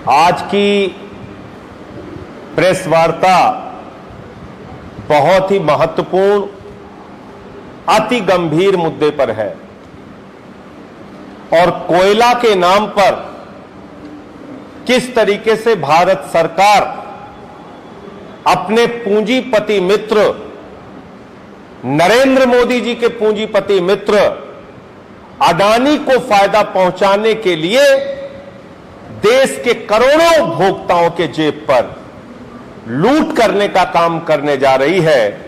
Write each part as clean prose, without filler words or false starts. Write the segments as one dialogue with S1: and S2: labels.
S1: आज की प्रेस वार्ता बहुत ही महत्वपूर्ण, अति गंभीर मुद्दे पर है और कोयला के नाम पर किस तरीके से भारत सरकार अपने पूंजीपति मित्र नरेंद्र मोदी जी के पूंजीपति मित्र अडानी को फायदा पहुंचाने के लिए देश के करोड़ों उपभोक्ताओं के जेब पर लूट करने का काम करने जा रही है,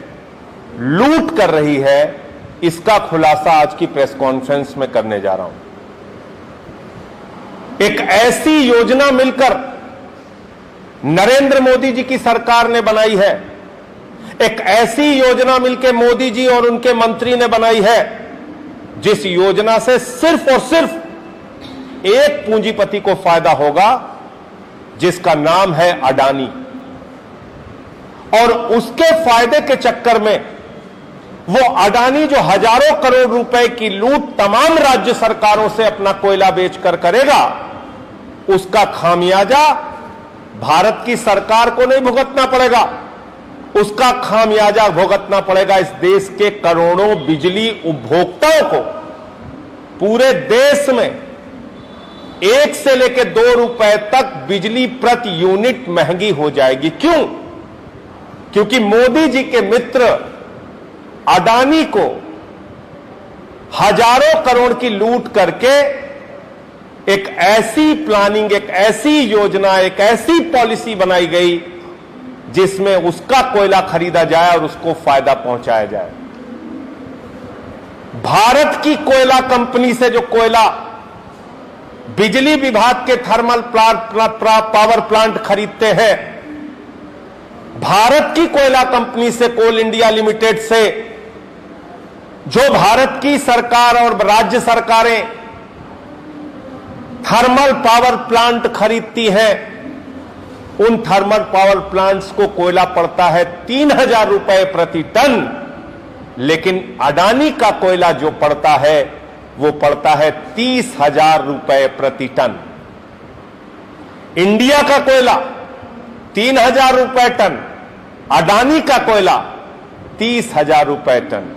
S1: लूट कर रही है। इसका खुलासा आज की प्रेस कॉन्फ्रेंस में करने जा रहा हूं। एक ऐसी योजना मिलकर नरेंद्र मोदी जी की सरकार ने बनाई है, एक ऐसी योजना मिलकर मोदी जी और उनके मंत्री ने बनाई है, जिस योजना से सिर्फ और सिर्फ एक पूंजीपति को फायदा होगा, जिसका नाम है अडानी। और उसके फायदे के चक्कर में वो अडानी जो हजारों करोड़ रुपए की लूट तमाम राज्य सरकारों से अपना कोयला बेचकर करेगा, उसका खामियाजा भारत की सरकार को नहीं भुगतना पड़ेगा, उसका खामियाजा भुगतना पड़ेगा इस देश के करोड़ों बिजली उपभोक्ताओं को। पूरे देश में 1 से लेकर 2 रुपए तक बिजली प्रति यूनिट महंगी हो जाएगी। क्यों? क्योंकि मोदी जी के मित्र अडानी को हजारों करोड़ की लूट करके एक ऐसी प्लानिंग, एक ऐसी योजना, एक ऐसी पॉलिसी बनाई गई जिसमें उसका कोयला खरीदा जाए और उसको फायदा पहुंचाया जाए। भारत की कोयला कंपनी से जो कोयला बिजली विभाग के थर्मल पावर प्लांट खरीदते हैं, भारत की कोयला कंपनी से, कोल इंडिया लिमिटेड से, जो भारत की सरकार और राज्य सरकारें थर्मल पावर प्लांट खरीदती हैं, उन थर्मल पावर प्लांट्स को कोयला पड़ता है 3000 रुपए प्रति टन, लेकिन अडानी का कोयला जो पड़ता है वो पड़ता है 30,000 रुपए प्रति टन। इंडिया का कोयला 3000 रुपए टन, अडानी का कोयला 30,000 रुपए टन।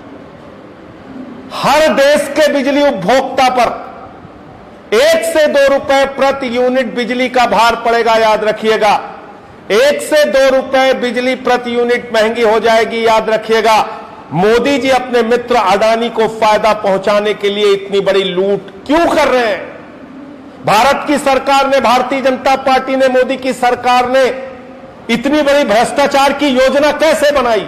S1: हर देश के बिजली उपभोक्ता पर 1 से 2 रुपए प्रति यूनिट बिजली का भार पड़ेगा, याद रखिएगा। 1 से 2 रुपए बिजली प्रति यूनिट महंगी हो जाएगी, याद रखिएगा। मोदी जी अपने मित्र अडानी को फायदा पहुंचाने के लिए इतनी बड़ी लूट क्यों कर रहे हैं? भारत की सरकार ने, भारतीय जनता पार्टी ने, मोदी की सरकार ने इतनी बड़ी भ्रष्टाचार की योजना कैसे बनाई?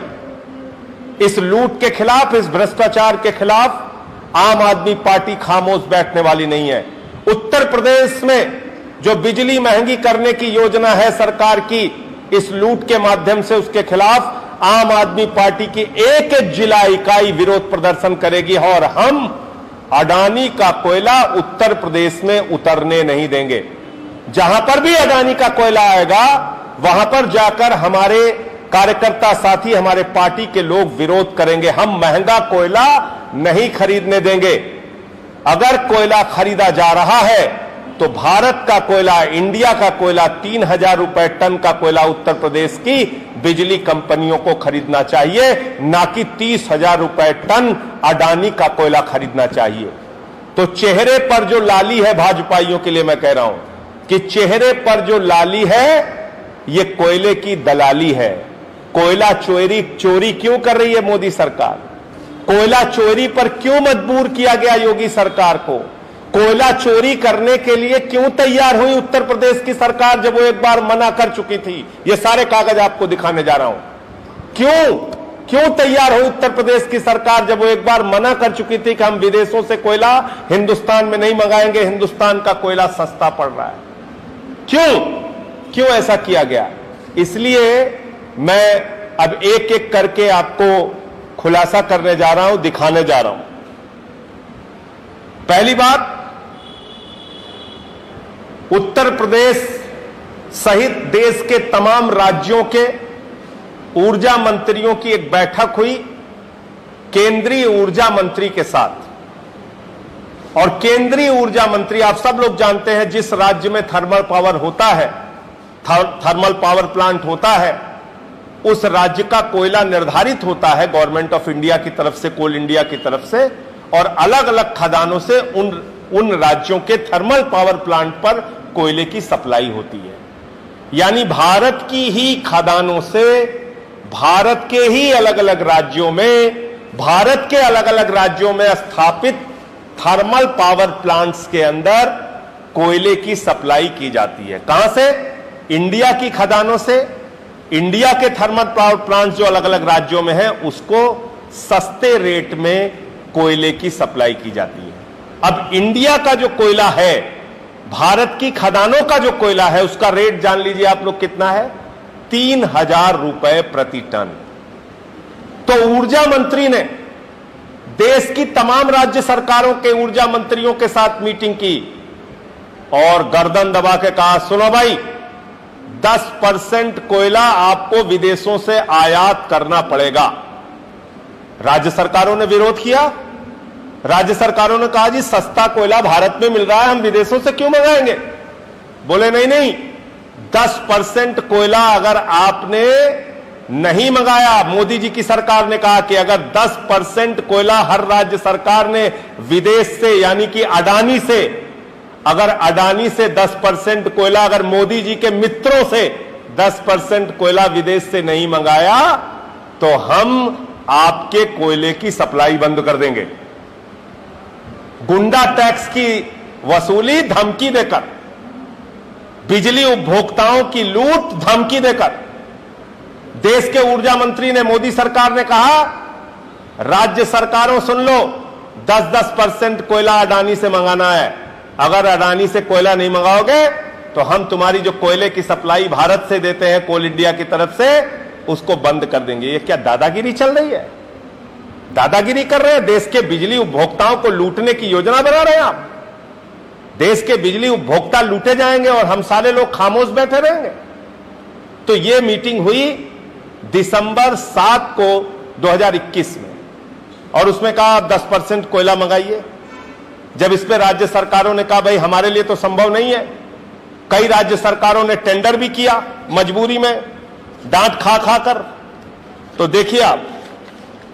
S1: इस लूट के खिलाफ, इस भ्रष्टाचार के खिलाफ आम आदमी पार्टी खामोश बैठने वाली नहीं है। उत्तर प्रदेश में जो बिजली महंगी करने की योजना है सरकार की, इस लूट के माध्यम से उसके खिलाफ आम आदमी पार्टी की एक जिला इकाई विरोध प्रदर्शन करेगी और हम अडानी का कोयला उत्तर प्रदेश में उतरने नहीं देंगे। जहां पर भी अडानी का कोयला आएगा, वहां पर जाकर हमारे कार्यकर्ता साथी, हमारे पार्टी के लोग विरोध करेंगे। हम महंगा कोयला नहीं खरीदने देंगे। अगर कोयला खरीदा जा रहा है तो भारत का कोयला, इंडिया का कोयला, 3000 रुपए टन का कोयला उत्तर प्रदेश की बिजली कंपनियों को खरीदना चाहिए, ना कि 30,000 रुपए टन अडानी का कोयला खरीदना चाहिए। तो चेहरे पर जो लाली है, भाजपाइयों के लिए मैं कह रहा हूं कि चेहरे पर जो लाली है, ये कोयले की दलाली है। कोयला चोरी क्यों कर रही है मोदी सरकार? कोयला चोरी पर क्यों मजबूर किया गया योगी सरकार को? कोयला चोरी करने के लिए क्यों तैयार हुई उत्तर प्रदेश की सरकार, जब वो एक बार मना कर चुकी थी? ये सारे कागज आपको दिखाने जा रहा हूं। क्यों तैयार हुई उत्तर प्रदेश की सरकार, जब वो एक बार मना कर चुकी थी कि हम विदेशों से कोयला हिंदुस्तान में नहीं मंगाएंगे, हिंदुस्तान का कोयला सस्ता पड़ रहा है? क्यों ऐसा किया गया? इसलिए मैं अब एक एक करके आपको खुलासा करने जा रहा हूं, दिखाने जा रहा हूं। पहली बात, उत्तर प्रदेश सहित देश के तमाम राज्यों के ऊर्जा मंत्रियों की एक बैठक हुई केंद्रीय ऊर्जा मंत्री के साथ। और केंद्रीय ऊर्जा मंत्री, आप सब लोग जानते हैं जिस राज्य में थर्मल पावर होता है, थर्मल पावर प्लांट होता है, उस राज्य का कोयला निर्धारित होता है गवर्नमेंट ऑफ इंडिया की तरफ से, कोल इंडिया की तरफ से, और अलग अलग खदानों से उन राज्यों के थर्मल पावर प्लांट पर कोयले की सप्लाई होती है। यानी भारत की ही खदानों से भारत के ही अलग अलग राज्यों में, भारत के अलग अलग राज्यों में स्थापित थर्मल पावर प्लांट्स के अंदर कोयले की सप्लाई की जाती है। कहां से? इंडिया की खदानों से। इंडिया के थर्मल पावर प्लांट्स जो अलग अलग राज्यों में हैं, उसको सस्ते रेट में कोयले की सप्लाई की जाती है। अब इंडिया का जो कोयला है, भारत की खदानों का जो कोयला है, उसका रेट जान लीजिए आप लोग कितना है? 3000 रुपए प्रति टन। तो ऊर्जा मंत्री ने देश की तमाम राज्य सरकारों के ऊर्जा मंत्रियों के साथ मीटिंग की और गर्दन दबा के कहा, सुनो भाई, 10% कोयला आपको विदेशों से आयात करना पड़ेगा। राज्य सरकारों ने विरोध किया। राज्य सरकारों ने कहा, जी सस्ता कोयला भारत में मिल रहा है, हम विदेशों से क्यों मंगाएंगे? बोले नहीं, 10% कोयला अगर आपने नहीं मंगाया, मोदी जी की सरकार ने कहा कि अगर 10% कोयला हर राज्य सरकार ने विदेश से, यानी कि अडानी से, अगर अडानी से 10% कोयला, अगर मोदी जी के मित्रों से 10% कोयला विदेश से नहीं मंगाया, तो हम आपके कोयले की सप्लाई बंद कर देंगे। गुंडा टैक्स की वसूली धमकी देकर, बिजली उपभोक्ताओं की लूट धमकी देकर देश के ऊर्जा मंत्री ने, मोदी सरकार ने कहा, राज्य सरकारों सुन लो, 10% कोयला अडानी से मंगाना है। अगर अडानी से कोयला नहीं मंगाओगे तो हम तुम्हारी जो कोयले की सप्लाई भारत से देते हैं कोल इंडिया की तरफ से, उसको बंद कर देंगे। ये क्या दादागिरी चल रही है? दादागिरी कर रहे हैं, देश के बिजली उपभोक्ताओं को लूटने की योजना बना रहे हैं आप। देश के बिजली उपभोक्ता लूटे जाएंगे और हम सारे लोग खामोश बैठे रहेंगे। तो यह मीटिंग हुई दिसंबर 7 को 2021 में, और उसमें कहा 10% कोयला मंगाइए। जब इस पे राज्य सरकारों ने कहा, भाई हमारे लिए तो संभव नहीं है, कई राज्य सरकारों ने टेंडर भी किया मजबूरी में, डांट खा खा कर। तो देखिए आप,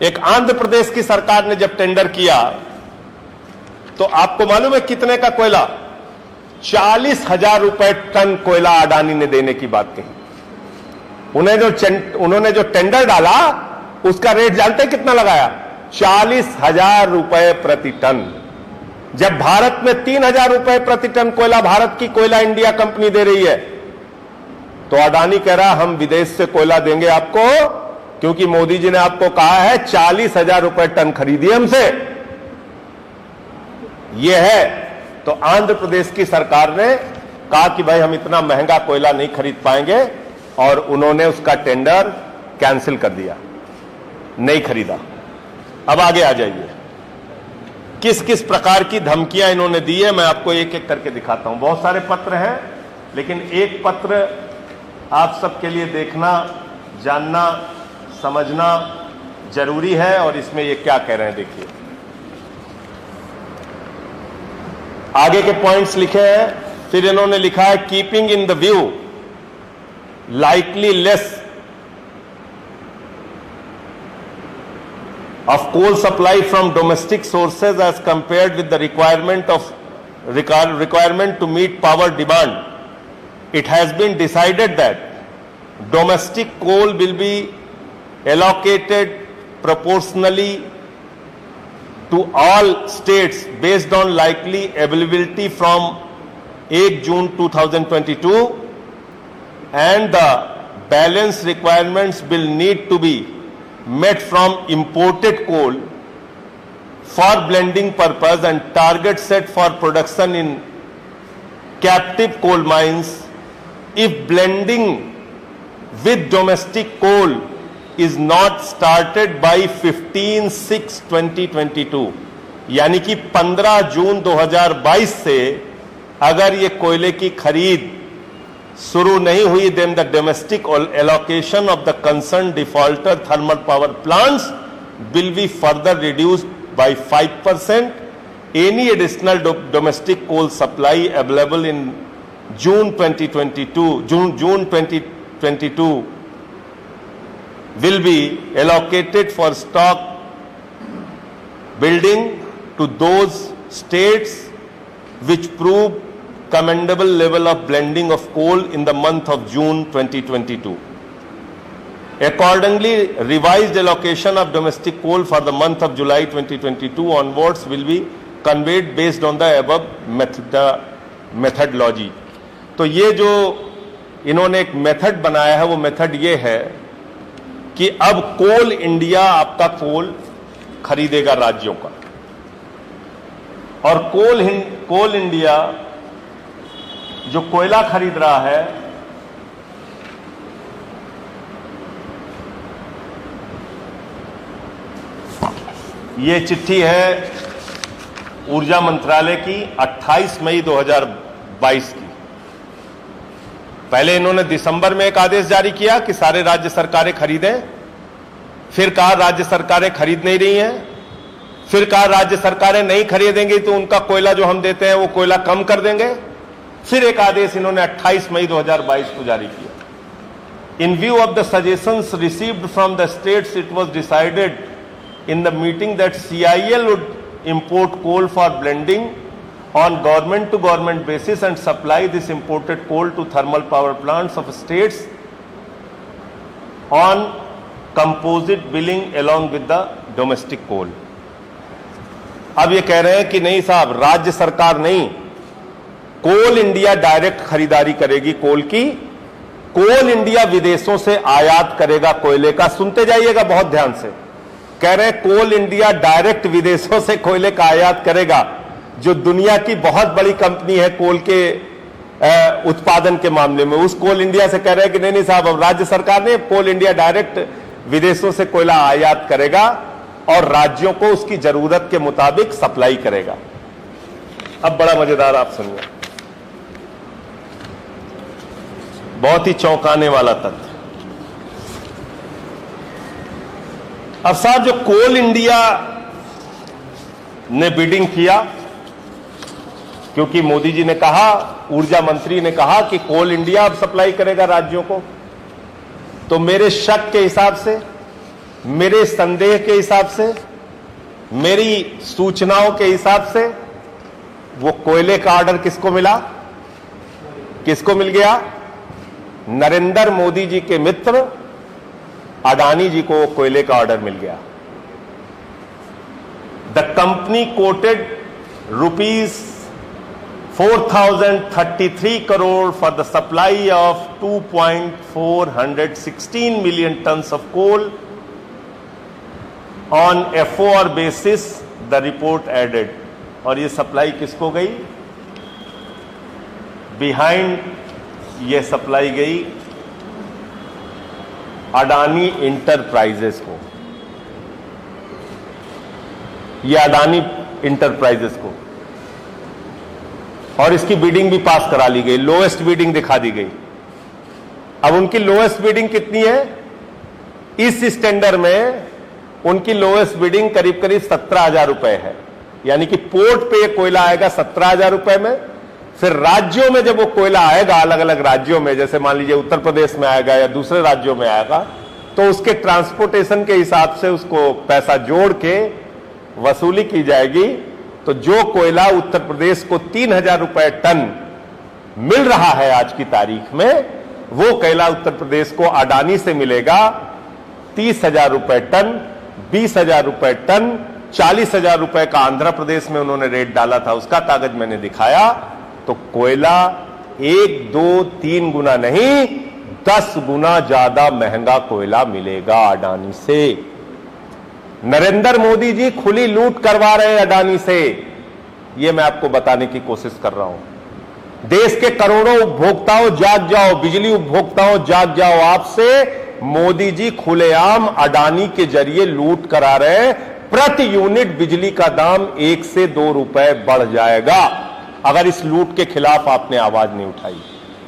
S1: एक आंध्र प्रदेश की सरकार ने जब टेंडर किया, तो आपको मालूम है कितने का कोयला? 40,000 रुपए टन कोयला अडानी ने देने की बात कही। उन्होंने जो टेंडर डाला, उसका रेट जानते हैं कितना लगाया? 40,000 रुपए प्रति टन। जब भारत में 3,000 रुपए प्रति टन कोयला भारत की कोयला इंडिया कंपनी दे रही है, तो अडानी कह रहा हम विदेश से कोयला देंगे आपको, क्योंकि मोदी जी ने आपको कहा है 40,000 रुपए टन खरीदिए हमसे। यह है। तो आंध्र प्रदेश की सरकार ने कहा कि भाई हम इतना महंगा कोयला नहीं खरीद पाएंगे, और उन्होंने उसका टेंडर कैंसिल कर दिया, नहीं खरीदा। अब आगे आ जाइए, किस किस प्रकार की धमकियां इन्होंने दी है, मैं आपको एक एक करके दिखाता हूं। बहुत सारे पत्र हैं, लेकिन एक पत्र आप सबके लिए देखना, जानना, समझना जरूरी है, और इसमें ये क्या कह रहे हैं देखिए। आगे के पॉइंट्स लिखे हैं, फिर इन्होंने लिखा है keeping in the view likely less of coal supply from domestic sources as compared with the requirement to meet power demand, it has been decided that domestic coal will be allocated proportionally to all states based on likely availability from 8 June 2022, and the balance requirements will need to be met from imported coal for blending purpose, and target set for production in captive coal mines if blending with domestic coal is not started by 15/6/2022, यानी कि 15 जून 2022 से अगर ये कोयले की खरीद शुरू नहीं हुई, then the domestic allocation of the concerned defaulter thermal power plants will be further reduced by 5%, any additional domestic coal supply available in June 2022 will be allocated for stock building to those states which prove commendable level of blending of coal in the month of June 2022. Accordingly, revised allocation of domestic coal for the month of July 2022 onwards will be conveyed based on the above methodology. तो ये जो इन्होंने एक method बनाया है वो method ये है कि अब कोल इंडिया आपका कोल खरीदेगा राज्यों का, और कोल इंडिया जो कोयला खरीद रहा है ये चिट्ठी है ऊर्जा मंत्रालय की 28 मई 2022 की। पहले इन्होंने दिसंबर में एक आदेश जारी किया कि सारे राज्य सरकारें खरीदें, फिर कहा राज्य सरकारें खरीद नहीं रही हैं, फिर कहा राज्य सरकारें नहीं खरीदेंगी तो उनका कोयला जो हम देते हैं वो कोयला कम कर देंगे, फिर एक आदेश इन्होंने 28 मई 2022 को जारी किया। इन view of the suggestions received from the states it was decided in the meeting that CIL would import coal for blending on government to government basis and supply this imported coal to thermal power plants of states on composite billing along with the domestic coal. अब ये कह रहे हैं कि नहीं साहब, राज्य सरकार नहीं, कोल इंडिया डायरेक्ट खरीदारी करेगी कोल की, कोल इंडिया विदेशों से आयात करेगा कोयले का। सुनते जाइएगा बहुत ध्यान से, कह रहे हैं कोल इंडिया डायरेक्ट विदेशों से कोयले का आयात करेगा। जो दुनिया की बहुत बड़ी कंपनी है कोल के उत्पादन के मामले में, उस कोल इंडिया से कह रहे हैं कि नहीं साहब, अब राज्य सरकार ने कोल इंडिया डायरेक्ट विदेशों से कोयला आयात करेगा और राज्यों को उसकी जरूरत के मुताबिक सप्लाई करेगा। अब बड़ा मजेदार आप सुनिए, बहुत ही चौंकाने वाला तथ्य। अब साहब जो कोल इंडिया ने बिडिंग किया, क्योंकि मोदी जी ने कहा, ऊर्जा मंत्री ने कहा कि कोल इंडिया अब सप्लाई करेगा राज्यों को, तो मेरे शक के हिसाब से, मेरे संदेह के हिसाब से, मेरी सूचनाओं के हिसाब से वो कोयले का ऑर्डर किसको मिला? किसको मिल गया? नरेंद्र मोदी जी के मित्र अडानी जी को कोयले का ऑर्डर मिल गया। The company coated ₹4033 crore for the supply of 2.416 million tons of coal on FOR basis, the report added। और ये सप्लाई किसको गई? बिहाइंड ये सप्लाई गई अडानी इंटरप्राइजेस को, ये अडानी इंटरप्राइजेस को, और इसकी बिडिंग भी पास करा ली गई, लोएस्ट बिडिंग दिखा दी गई। अब उनकी लोएस्ट बिडिंग कितनी है? इस स्टैंडर्ड में उनकी लोएस्ट बिडिंग करीब करीब 17,000 रुपए है, यानी कि पोर्ट पे कोयला आएगा 17,000 रुपए में, फिर राज्यों में जब वो कोयला आएगा, अलग अलग राज्यों में, जैसे मान लीजिए उत्तर प्रदेश में आएगा या दूसरे राज्यों में आएगा, तो उसके ट्रांसपोर्टेशन के हिसाब से उसको पैसा जोड़ के वसूली की जाएगी। तो जो कोयला उत्तर प्रदेश को 3,000 रुपए टन मिल रहा है आज की तारीख में, वो कोयला उत्तर प्रदेश को अडानी से मिलेगा 30,000 रुपए टन, 20,000 रुपए टन, 40,000 रुपए का आंध्र प्रदेश में उन्होंने रेट डाला था, उसका कागज मैंने दिखाया। तो कोयला 1, 2, 3 गुना नहीं, 10 गुना ज्यादा महंगा कोयला मिलेगा अडानी से। नरेंद्र मोदी जी खुली लूट करवा रहे हैं अडानी से, यह मैं आपको बताने की कोशिश कर रहा हूं। देश के करोड़ों उपभोक्ताओं जाग जाओ, बिजली उपभोक्ताओं जाग जाओ, आपसे मोदी जी खुलेआम अडानी के जरिए लूट करा रहे हैं। प्रति यूनिट बिजली का दाम 1 से 2 रुपए बढ़ जाएगा अगर इस लूट के खिलाफ आपने आवाज नहीं उठाई,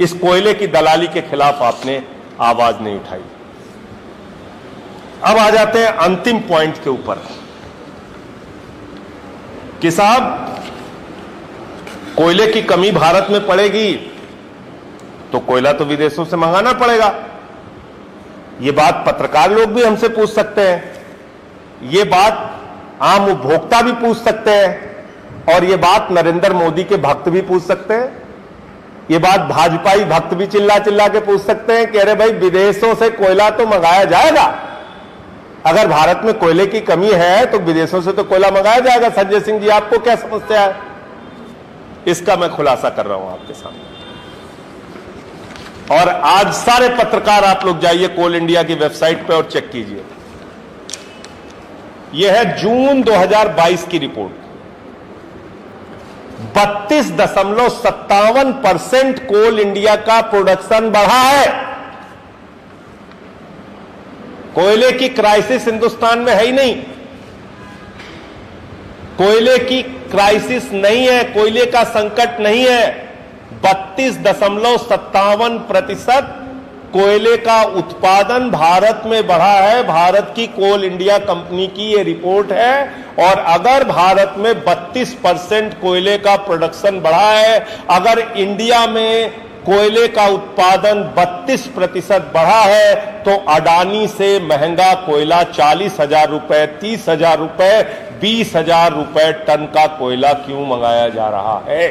S1: इस कोयले की दलाली के खिलाफ आपने आवाज नहीं उठाई। अब आ जाते हैं अंतिम पॉइंट के ऊपर कि साहब कोयले की कमी भारत में पड़ेगी तो कोयला तो विदेशों से मंगाना पड़ेगा। ये बात पत्रकार लोग भी हमसे पूछ सकते हैं, ये बात आम उपभोक्ता भी पूछ सकते हैं, और ये बात नरेंद्र मोदी के भक्त भी पूछ सकते हैं, ये बात भाजपाई भक्त भी चिल्ला चिल्ला के पूछ सकते हैं कि अरे भाई विदेशों से कोयला तो मंगाया जाएगा, अगर भारत में कोयले की कमी है तो विदेशों से तो कोयला मंगाया जाएगा। संजय सिंह जी, आपको क्या समस्या है? इसका मैं खुलासा कर रहा हूं आपके सामने। और आज सारे पत्रकार आप लोग जाइए कोल इंडिया की वेबसाइट पे और चेक कीजिए, यह है जून 2022 की रिपोर्ट। 32.57% कोल इंडिया का प्रोडक्शन बढ़ा है। कोयले की क्राइसिस हिंदुस्तान में है ही नहीं, कोयले की क्राइसिस नहीं है, कोयले का संकट नहीं है। 32.57% कोयले का उत्पादन भारत में बढ़ा है। भारत की कोल इंडिया कंपनी की यह रिपोर्ट है। और अगर भारत में 32% कोयले का प्रोडक्शन बढ़ा है, अगर इंडिया में कोयले का उत्पादन 32% बढ़ा है, तो अडानी से महंगा कोयला 40,000 रुपए, 30,000 रुपए, 20,000 रुपए टन का कोयला क्यों मंगाया जा रहा है?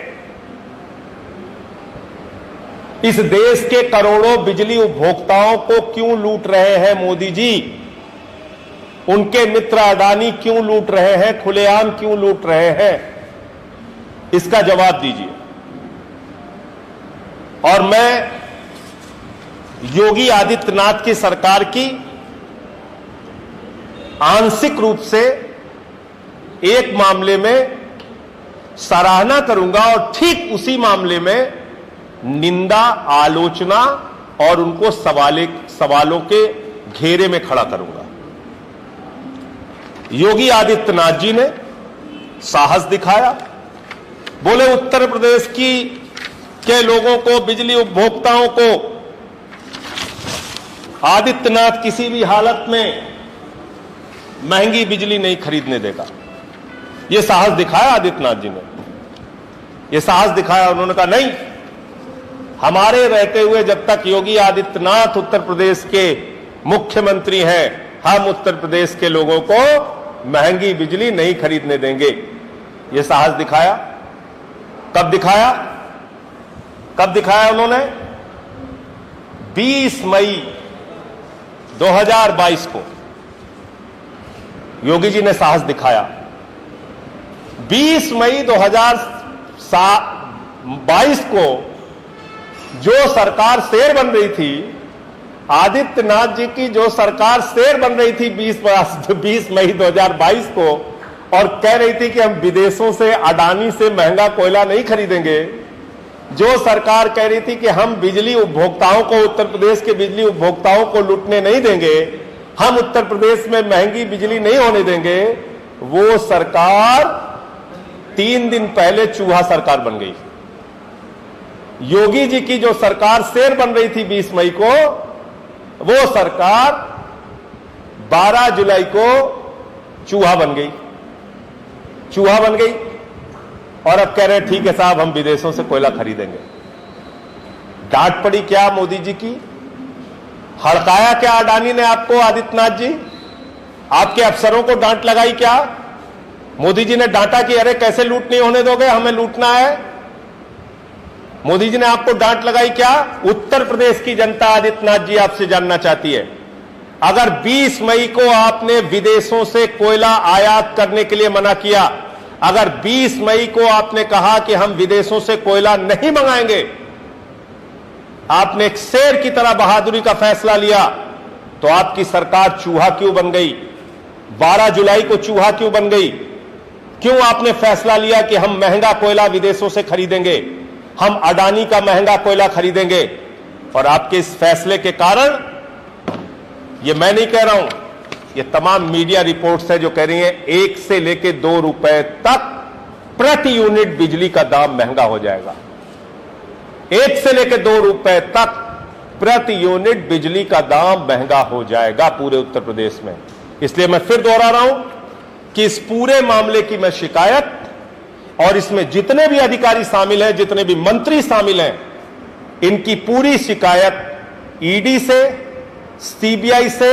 S1: इस देश के करोड़ों बिजली उपभोक्ताओं को क्यों लूट रहे हैं मोदी जी? उनके मित्र अडानी क्यों लूट रहे हैं? खुलेआम क्यों लूट रहे हैं? इसका जवाब दीजिए। और मैं योगी आदित्यनाथ की सरकार की आंशिक रूप से एक मामले में सराहना करूंगा और ठीक उसी मामले में निंदा, आलोचना और उनको सवालों के घेरे में खड़ा करूंगा। योगी आदित्यनाथ जी ने साहस दिखाया, बोले उत्तर प्रदेश के लोगों को, बिजली उपभोक्ताओं को आदित्यनाथ किसी भी हालत में महंगी बिजली नहीं खरीदने देगा। यह साहस दिखाया आदित्यनाथ जी ने, यह साहस दिखाया। उन्होंने कहा नहीं, हमारे रहते हुए जब तक योगी आदित्यनाथ उत्तर प्रदेश के मुख्यमंत्री हैं, हम उत्तर प्रदेश के लोगों को महंगी बिजली नहीं खरीदने देंगे। यह साहस दिखाया। कब दिखाया? कब दिखाया उन्होंने? 20 मई 2022 को योगी जी ने साहस दिखाया। 20 मई 2022 को जो सरकार शेर बन रही थी, आदित्यनाथ जी की जो सरकार शेर बन रही थी 20 मई 2022 को, और कह रही थी कि हम विदेशों से, अडानी से महंगा कोयला नहीं खरीदेंगे, जो सरकार कह रही थी कि हम बिजली उपभोक्ताओं को, उत्तर प्रदेश के बिजली उपभोक्ताओं को लूटने नहीं देंगे, हम उत्तर प्रदेश में महंगी बिजली नहीं होने देंगे, वो सरकार 3 दिन पहले चूहा सरकार बन गई। योगी जी की जो सरकार शेर बन रही थी 20 मई को, वो सरकार 12 जुलाई को चूहा बन गई। चूहा बन गई और अब कह रहे हैं ठीक है साहब, हम विदेशों से कोयला खरीदेंगे। डांट पड़ी क्या मोदी जी की? हड़काया क्या अडानी ने आपको? आदित्यनाथ जी, आपके अफसरों को डांट लगाई क्या? मोदी जी ने डांटा कि अरे कैसे लूट नहीं होने दोगे, हमें लूटना है? मोदी जी ने आपको डांट लगाई क्या? उत्तर प्रदेश की जनता आदित्यनाथ जी आपसे जानना चाहती है, अगर 20 मई को आपने विदेशों से कोयला आयात करने के लिए मना किया, अगर 20 मई को आपने कहा कि हम विदेशों से कोयला नहीं मंगाएंगे, आपने एक शेर की तरह बहादुरी का फैसला लिया, तो आपकी सरकार चूहा क्यों बन गई? 12 जुलाई को चूहा क्यों बन गई? क्यों आपने फैसला लिया कि हम महंगा कोयला विदेशों से खरीदेंगे, हम अडानी का महंगा कोयला खरीदेंगे? और आपके इस फैसले के कारण, ये मैं नहीं कह रहा हूं, ये तमाम मीडिया रिपोर्ट्स है जो कह रही हैं 1 से लेकर 2 रुपए तक प्रति यूनिट बिजली का दाम महंगा हो जाएगा। 1 से लेकर 2 रुपए तक प्रति यूनिट बिजली का दाम महंगा हो जाएगा पूरे उत्तर प्रदेश में। इसलिए मैं फिर दोहरा रहा हूं कि इस पूरे मामले की मैं शिकायत और इसमें जितने भी अधिकारी शामिल हैं, जितने भी मंत्री शामिल हैं, इनकी पूरी शिकायत ईडी से, सीबीआई से,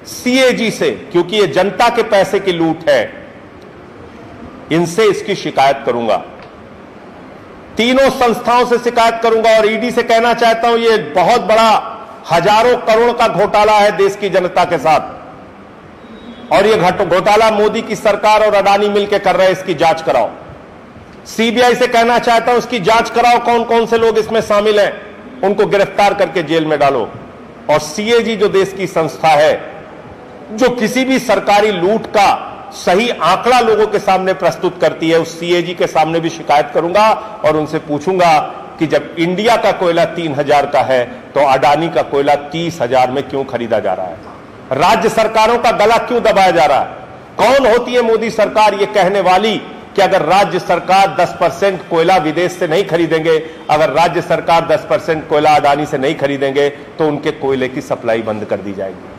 S1: सीएजी से, क्योंकि ये जनता के पैसे की लूट है, इनसे इसकी शिकायत करूंगा। तीनों संस्थाओं से शिकायत करूंगा। और ईडी से कहना चाहता हूं, ये बहुत बड़ा हजारों करोड़ का घोटाला है देश की जनता के साथ, और ये घोटाला मोदी की सरकार और अडानी मिलकर कर रहे हैं, इसकी जांच कराओ। सीबीआई से कहना चाहता हूं, इसकी जांच कराओ, कौन कौन से लोग इसमें शामिल हैं, उनको गिरफ्तार करके जेल में डालो। और सीएजी जो देश की संस्था है, जो किसी भी सरकारी लूट का सही आंकड़ा लोगों के सामने प्रस्तुत करती है, उस सीएजी के सामने भी शिकायत करूंगा और उनसे पूछूंगा कि जब इंडिया का कोयला 3000 का है तो अडानी का कोयला 30,000 में क्यों खरीदा जा रहा है? राज्य सरकारों का गला क्यों दबाया जा रहा है? कौन होती है मोदी सरकार ये कहने वाली कि अगर राज्य सरकार 10% कोयला विदेश से नहीं खरीदेंगे, अगर राज्य सरकार 10% कोयला अडानी से नहीं खरीदेंगे तो उनके कोयले की सप्लाई बंद कर दी जाएगी?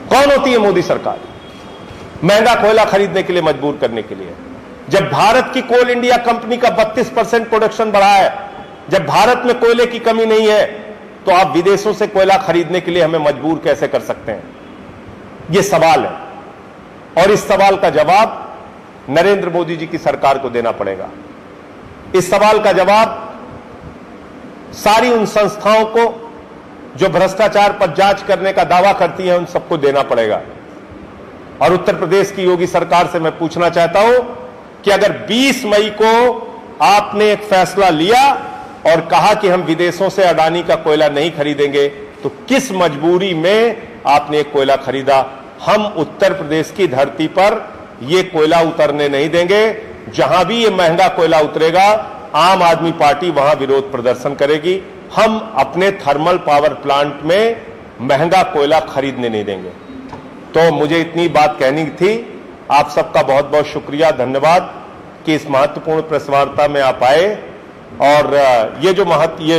S1: कौन होती है मोदी सरकार महंगा कोयला खरीदने के लिए मजबूर करने के लिए? जब भारत की कोल इंडिया कंपनी का 32% प्रोडक्शन बढ़ा है, जब भारत में कोयले की कमी नहीं है, तो आप विदेशों से कोयला खरीदने के लिए हमें मजबूर कैसे कर सकते हैं? यह सवाल है और इस सवाल का जवाब नरेंद्र मोदी जी की सरकार को देना पड़ेगा। इस सवाल का जवाब सारी उन संस्थाओं को जो भ्रष्टाचार पर जांच करने का दावा करती हैं, उन सबको देना पड़ेगा। और उत्तर प्रदेश की योगी सरकार से मैं पूछना चाहता हूं कि अगर 20 मई को आपने एक फैसला लिया और कहा कि हम विदेशों से अडानी का कोयला नहीं खरीदेंगे, तो किस मजबूरी में आपने एक कोयला खरीदा? हम उत्तर प्रदेश की धरती पर यह कोयला उतरने नहीं देंगे। जहां भी यह महंगा कोयला उतरेगा, आम आदमी पार्टी वहां विरोध प्रदर्शन करेगी। हम अपने थर्मल पावर प्लांट में महंगा कोयला खरीदने नहीं देंगे। तो मुझे इतनी बात कहनी थी। आप सबका बहुत बहुत शुक्रिया, धन्यवाद कि इस महत्वपूर्ण प्रेस वार्ता में आप आए। और ये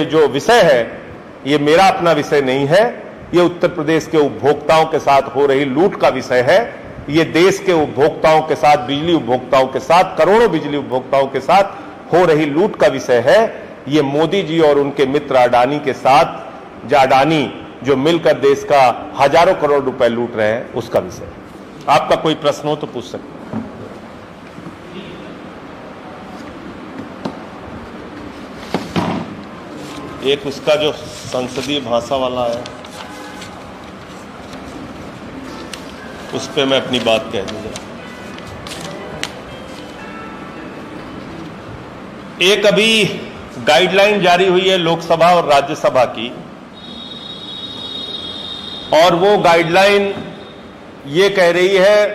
S1: जो विषय है, ये मेरा अपना विषय नहीं है, ये उत्तर प्रदेश के उपभोक्ताओं के साथ हो रही लूट का विषय है। ये देश के उपभोक्ताओं के साथ, बिजली उपभोक्ताओं के साथ, करोड़ों बिजली उपभोक्ताओं के साथ हो रही लूट का विषय है। ये मोदी जी और उनके मित्र अडानी के साथ, अडानी जो मिलकर देश का हजारों करोड़ रुपए लूट रहे हैं, उसका विषय। आपका कोई प्रश्न हो तो पूछ सकते हैं। एक उसका जो संसदीय भाषा वाला है, उस पे मैं अपनी बात कह दूंगा। एक अभी गाइडलाइन जारी हुई है लोकसभा और राज्यसभा की, और वो गाइडलाइन ये कह रही है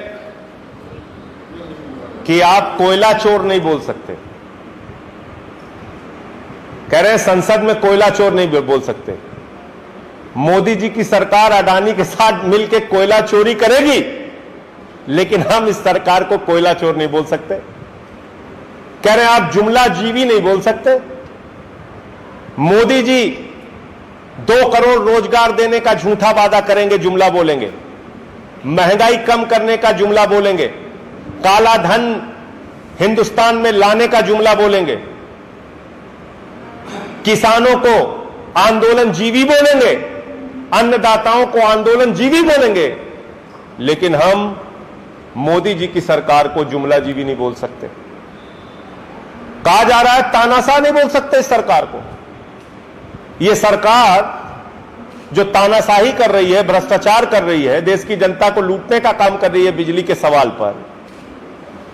S1: कि आप कोयला चोर नहीं बोल सकते। कह रहे हैं संसद में कोयला चोर नहीं बोल सकते। मोदी जी की सरकार अडानी के साथ मिलकर कोयला चोरी करेगी, लेकिन हम इस सरकार को कोयला चोर नहीं बोल सकते। कह रहे हैं आप जुमला जीवी नहीं बोल सकते। मोदी जी 2 करोड़ रोजगार देने का झूठा वादा करेंगे, जुमला बोलेंगे। महंगाई कम करने का जुमला बोलेंगे। काला धन हिंदुस्तान में लाने का जुमला बोलेंगे। किसानों को आंदोलन जीवी बोलेंगे, अन्नदाताओं को आंदोलन जीवी बोलेंगे, लेकिन हम मोदी जी की सरकार को जुमला जीवी नहीं बोल सकते। कहा जा रहा है तानाशाह नहीं बोल सकते इस सरकार को। यह सरकार जो तानाशाही कर रही है, भ्रष्टाचार कर रही है, देश की जनता को लूटने का काम कर रही है बिजली के सवाल पर,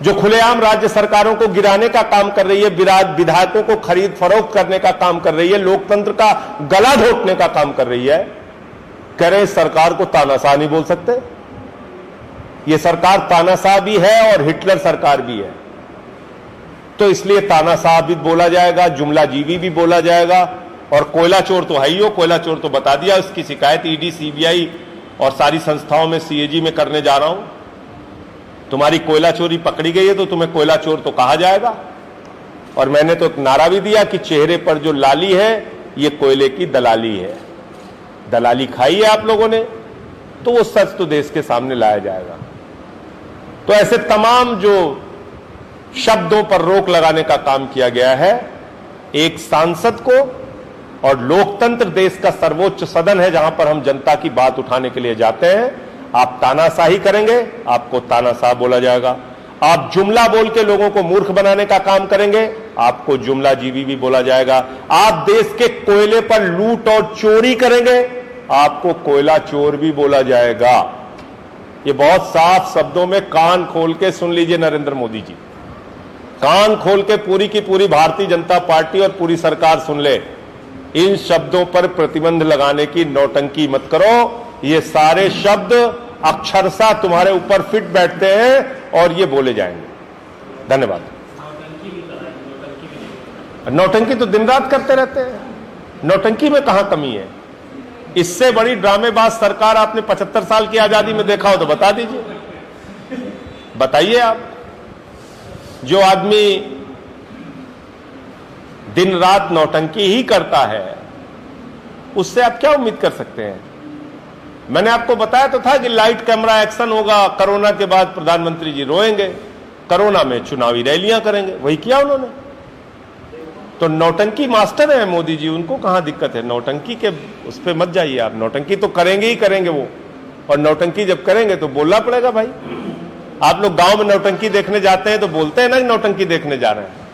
S1: जो खुलेआम राज्य सरकारों को गिराने का काम कर रही है, विधायकों को खरीद फरोख्त करने का काम कर रही है, लोकतंत्र का गला घोटने का काम कर रही है, कह रहे सरकार को तानाशाह नहीं बोल सकते। यह सरकार तानाशाह भी है और हिटलर सरकार भी है। तो इसलिए तानाशाह भी बोला जाएगा, जुमला जीवी भी बोला जाएगा, और कोयला चोर तो है ही हो। कोयला चोर तो बता दिया, उसकी शिकायत ईडी, सीबीआई और सारी संस्थाओं में, सीएजी में करने जा रहा हूं। तुम्हारी कोयला चोरी पकड़ी गई है तो तुम्हें कोयला चोर तो कहा जाएगा। और मैंने तो एक नारा भी दिया कि चेहरे पर जो लाली है, ये कोयले की दलाली है। दलाली खाई है आप लोगों ने, तो वो सच तो देश के सामने लाया जाएगा। तो ऐसे तमाम जो शब्दों पर रोक लगाने का काम किया गया है। एक सांसद को, और लोकतंत्र देश का सर्वोच्च सदन है जहां पर हम जनता की बात उठाने के लिए जाते हैं, आप तानाशाही करेंगे, आपको तानाशाह बोला जाएगा। आप जुमला बोल के लोगों को मूर्ख बनाने का काम करेंगे, आपको जुमलाजीवी भी बोला जाएगा। आप देश के कोयले पर लूट और चोरी करेंगे, आपको कोयला चोर भी बोला जाएगा। ये बहुत साफ शब्दों में कान खोल के सुन लीजिए नरेंद्र मोदी जी, कान खोल के पूरी की पूरी भारतीय जनता पार्टी और पूरी सरकार सुन ले। इन शब्दों पर प्रतिबंध लगाने की नौटंकी मत करो। ये सारे शब्द अक्षरशः तुम्हारे ऊपर फिट बैठते हैं और ये बोले जाएंगे। धन्यवाद। नौटंकी तो दिन रात करते रहते हैं, नौटंकी में कहां कमी है? इससे बड़ी ड्रामेबाज सरकार आपने 75 साल की आजादी में देखा हो तो बता दीजिए, बताइए आप। जो आदमी दिन रात नौटंकी ही करता है उससे आप क्या उम्मीद कर सकते हैं? मैंने आपको बताया तो था कि लाइट कैमरा एक्शन होगा, कोरोना के बाद प्रधानमंत्री जी रोएंगे, कोरोना में चुनावी रैलियां करेंगे, वही किया उन्होंने। तो नौटंकी मास्टर है मोदी जी, उनको कहां दिक्कत है? नौटंकी के उस पर मत जाइए आप, नौटंकी तो करेंगे ही करेंगे वो, और नौटंकी जब करेंगे तो बोलना पड़ेगा भाई। आप लोग गांव में नौटंकी देखने जाते हैं तो बोलते हैं ना कि नौटंकी देखने जा रहे हैं।